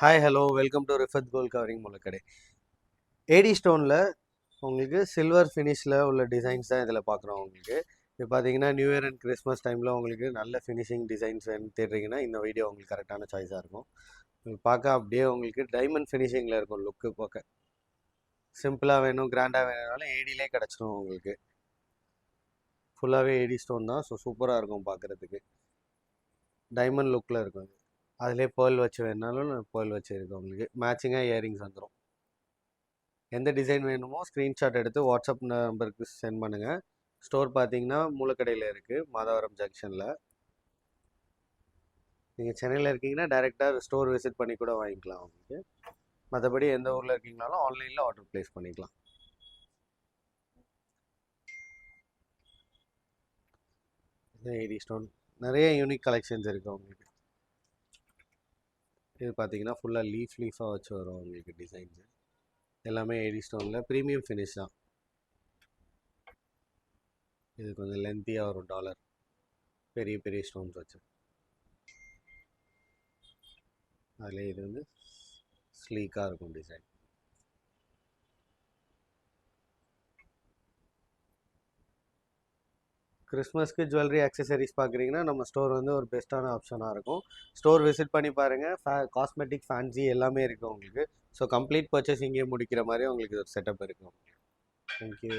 Hi hello welcome to Rifath gold covering முளைக்கடை. AD ஸ்டோனில் உங்களுக்கு சில்வர் ஃபினிஷில் உள்ள டிசைன்ஸ் தான் இதில் பார்க்குறோம். உங்களுக்கு இப்போ பார்த்தீங்கன்னா நியூ இயர் அண்ட் கிறிஸ்மஸ் டைமில் உங்களுக்கு நல்ல ஃபினிஷிங் டிசைன்ஸ் வேணும் தேடுறீங்கன்னா இந்த வீடியோ உங்களுக்கு கரெக்டான சாய்ஸாக இருக்கும். உங்களுக்கு பார்க்க அப்படியே உங்களுக்கு டைமண்ட் ஃபினிஷிங்கில் இருக்கும். லுக்கு பார்க்க சிம்பிளாக வேணும் கிராண்டாக வேணும்னாலும் ஏடியிலே கிடச்சிடும். உங்களுக்கு ஃபுல்லாகவே ஏடி ஸ்டோன் தான். ஸோ சூப்பராக இருக்கும் பார்க்குறதுக்கு. டைமண்ட் லுக்கில் இருக்கும். அதிலே பேர்ல் வச்சு வேணாலும் பேர்ல் வச்சு இருக்குது. உங்களுக்கு மேட்சிங்காக இயரிங்ஸ் வந்துடும். எந்த டிசைன் வேணுமோ ஸ்க்ரீன்ஷாட் எடுத்து வாட்ஸ்அப் நம்பருக்கு சென்ட் பண்ணுங்கள். ஸ்டோர் பார்த்தீங்கன்னா மூலக்கடையில் இருக்குது, மாதவரம் ஜங்ஷனில். நீங்கள் சென்னையில் இருக்கீங்கன்னா டைரெக்டாக ஸ்டோர் விசிட் பண்ணி கூட வாங்கிக்கலாம். உங்களுக்கு மற்றபடி எந்த ஊரில் இருக்கீங்கனாலும் ஆன்லைனில் ஆர்டர் ப்ளேஸ் பண்ணிக்கலாம். ஏடி ஸ்டோன் நிறைய யூனிக் கலெக்ஷன்ஸ் இருக்குது உங்களுக்கு. இது பார்த்தீங்கன்னா ஃபுல்லாக லீஃபாக வச்சு வரும் உங்களுக்கு டிசைன்ஸு. எல்லாமே ஏடி ஸ்டோனில் ப்ரீமியம் ஃபினிஷ் தான். இது கொஞ்சம் லென்த்தியாக வரும். டாலர் பெரிய பெரிய ஸ்டோன்ஸ் வச்சு. அதில் இது வந்து ஸ்லீக்காக இருக்கும் டிசைன். கிறிஸ்மஸ்க்கு ஜுவல்லரி அக்சசரிஸ் பார்க்குறீங்கன்னா நம்ம ஸ்டோர் வந்து ஒரு பெஸ்ட்டான ஆப்ஷனாக இருக்கும். ஸ்டோர் விசிட் பண்ணி பாருங்கள். காஸ்மெட்டிக் ஃபேன்சி எல்லாமே இருக்குது உங்களுக்கு. ஸோ கம்ப்ளீட் பர்ச்சேஸ் இங்கே முடிக்கிற மாதிரி உங்களுக்கு ஒரு செட்டப் இருக்குது. தேங்க்யூ.